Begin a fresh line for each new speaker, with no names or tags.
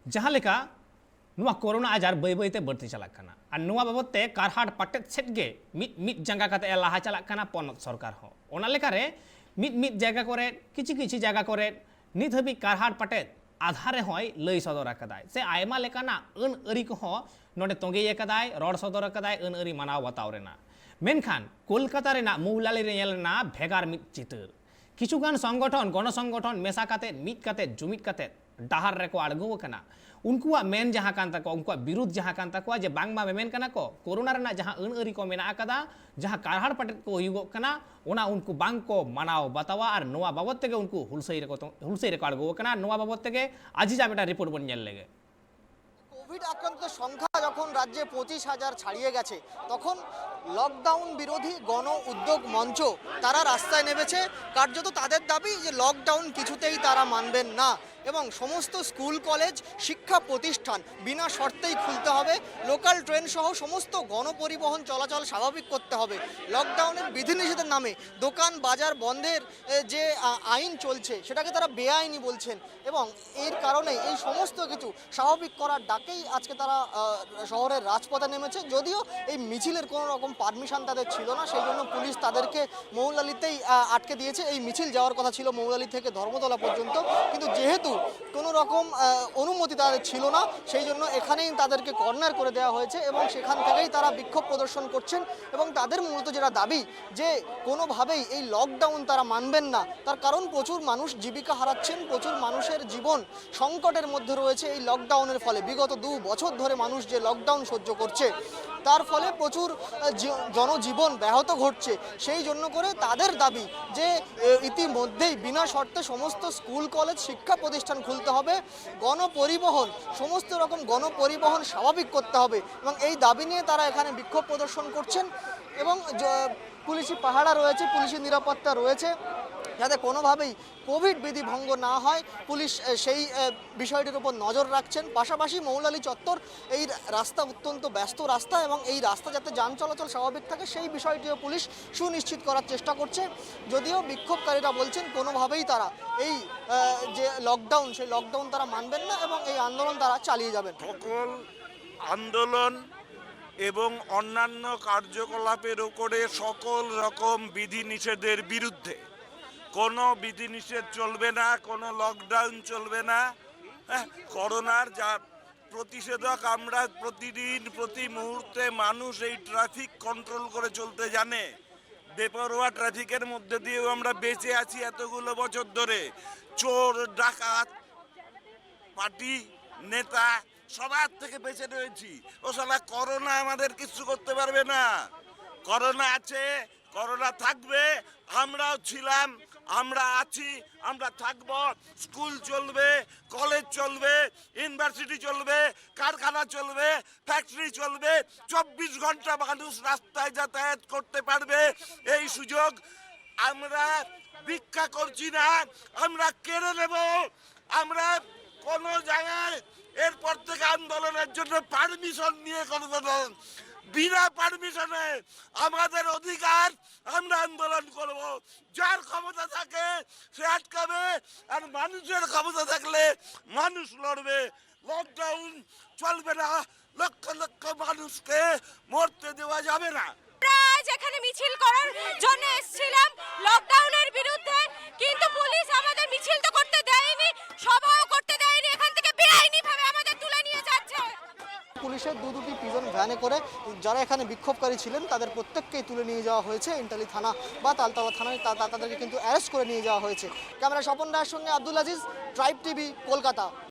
जहाँ लेका नुआ कोरोना आजार बै बैते बढ़ती चलाना और नुआ बाबते कारहाट पटेद सेटगे मिद जंगा कते लाहा चलाना पनत सरकार हो ओना लेकारे मिद जगह करे किछि जगह करे नित हबी कारहाट पटेद आधारे हय लई सदर आकदाय से आयमा लेकाना अन अरी को नोडे तोंगे आकदाय रड़ सदर आकदाय अन अरी मानाव बताव रेना मेनखान कोलकाता रेना मौलाली रे नेलना भेगार मिद चितर किछुगान संगठन गणसंगठन मेसा काते मिद काते जुमिद काते डाहार रेको आड़गो कना उनकुआ मेन जहाँ कान तको उनकुआ विरुद्ध जहाँ कान तको जे बांगमा मेन कना को कोरोना रेना जहाँ अन अरी को मेना आकदा जहाँ कारहाड़ पटेद को हुयुगो कना ओना उनको बांग को मानाव बतावा और नोआ बाबत तेगे उनको हुलसई रेको आड़गो कना नोआ बाबत तेगे आजिजा बेटा रिपोर्ट बन नेल लेगे
কোভিড আক্রান্ত সংখ্যা যখন রাজ্যে 25,000 ছাড়িয়ে গেছে তখন লকডাউন বিরোধী গণ উদ্যোগ মঞ্চ তারা রাস্তায় নেমেছে কার্যত তাদের দাবি যে লকডাউন কিছুতেই তারা মানবেন না এবং সমস্ত স্কুল কলেজ শিক্ষা প্রতিষ্ঠান বিনা শর্তেই খুলতে হবে লোকাল ট্রেন সহ সমস্ত গণপরিবহন চলাচল স্বাভাবিক করতে হবে লকডাউনের বিধিনিষেধের নামে দোকান বাজার বন্ধের যে আইন চলছে সেটাকে তারা বেআইনি বলছেন এবং এর কারণে এই সমস্ত কিছু স্বাভাবিক করার ডাকেই আজকে তারা শহরের রাজপথে নেমেছে যদিও এই মিছিলের কোনো রকম পারমিশন তাদের ছিল না সেই জন্য পুলিশ তাদেরকে মৌলালিতেই আটকে দিয়েছে এই মিছিল যাওয়ার কথা ছিল মৌলালি থেকে ধর্মতলা পর্যন্ত কিন্তু যেহেতু কোনো রকম অনুমতি তাদের ছিল না সেই জন্য এখানেই তাদেরকে কর্নার করে দেওয়া হয়েছে এবং সেখান থেকেই তারা বিক্ষোভ প্রদর্শন করছেন এবং তাদের মূলত যেটা দাবি যে কোনোভাবেই এই লকডাউন তারা মানবেন না তার কারণ প্রচুর মানুষ জীবিকা হারাচ্ছেন প্রচুর মানুষের জীবন সংকটের মধ্যে রয়েছে এই লকডাউনের ফলে বিগত 2 বছর ধরে মানুষ যে লকডাউন সহ্য করছে তার ফলে প্রচুর জনজীবন ব্যাহত ঘটছে সেই জন্য করে তাদের দাবি যে ইতিমধ্যেই বিনা শর্তে সমস্ত স্কুল কলেজ শিক্ষা প্রতিষ্ঠান খুলতে হবে গণপরিবহন সমস্ত রকম গণপরিবহন স্বাভাবিক করতে হবে এবং এই দাবি নিয়ে তারা এখানে বিক্ষোভ প্রদর্শন করছেন এবং পুলিশি পাহারা রয়েছে পুলিশি নিরাপত্তা রয়েছে যাতে কোনোভাবেই কোভিড বিধি ভঙ্গ না হয় পুলিশ সেই বিষয়টির উপর নজর রাখছেন পাশাপাশি মৌলালি চত্বর এই রাস্তা অত্যন্ত ব্যস্ত রাস্তা এবং এই রাস্তা যাতে যান চলাচল স্বাভাবিক থাকে সেই বিষয়টিও পুলিশ সুনিশ্চিত করার চেষ্টা করছে যদিও বিক্ষোভকারীরা বলছেন কোনোভাবেই তারা এই যে লকডাউন সেই লকডাউন তারা মানবেন না এবং এই আন্দোলন তারা চালিয়ে যাবেন
সকল আন্দোলন এবং অন্যান্য কার্যকলাপের উপরে সকল রকম বিধিনিষেধের বিরুদ্ধে কোনো বিধিনিষেধ চলবে না কোনো লকডাউন চলবে না করোনার যা প্রতিষেধক আমরা প্রতিদিন প্রতি মুহূর্তে মানুষ এই ট্রাফিক কন্ট্রোল করে চলতে জানে বেপরোয়া ট্রাফিকের মধ্যে দিয়েও আমরা বেঁচে আছি এতগুলো বছর ধরে চোর ডাকাত পার্টি নেতা সবার থেকে বেঁচে রয়েছি ও শালা করোনা আমাদের কিছু করতে পারবে না করোনা আছে করোনা থাকবে আমরাও ছিলাম আমরা আছি আমরা থাকব স্কুল চলবে কলেজ চলবে ইউনিভার্সিটি চলবে কারখানা চলবে ফ্যাক্টরি চলবে 24 ঘন্টা মানুষ রাস্তায় যাতায়াত করতে পারবে এই সুযোগ আমরা ভিক্ষা করছি না আমরা কেড়ে নেব আমরা কোনো জায়গায় এরপর থেকে আন্দোলনের জন্য পারমিশন নিয়ে করবো না বিনা পারমিশনে আমাদের অধিকার আমরা আন্দোলন করব যার ক্ষমতা থাকে সে আটকাবে আর মানুষের ক্ষমতা থাকলে মানুষ লড়বে লকডাউন চলবে না লক্ষ লক্ষ মানুষকে মরতে দেওয়া যাবে না
আজ এখানে মিছিল করার জন্য এসেছিলাম লকডাউনের বিরুদ্ধে কিন্তু পুলিশ আমাদের মিছিল তো করতে দেয়নি সভাও করতে দেয়নি এখান থেকে বেআইনি ভাবে আমাদের তুলে নিয়ে যাচ্ছে
পুলিশের দুটি পিজন ভ্যানে করে যারা এখানে বিক্ষোভকারী ছিলেন তাদের প্রত্যেককেই তুলে নিয়ে যাওয়া হয়েছে ইন্টালি থানা বা তালতলা থানায় তাদেরকে কিন্তু অ্যারেস্ট করে নিয়ে যাওয়া হয়েছে ক্যামেরা স্বপন রায়ের সঙ্গে আব্দুল আজিজ ট্রাইব টিভি কলকাতা।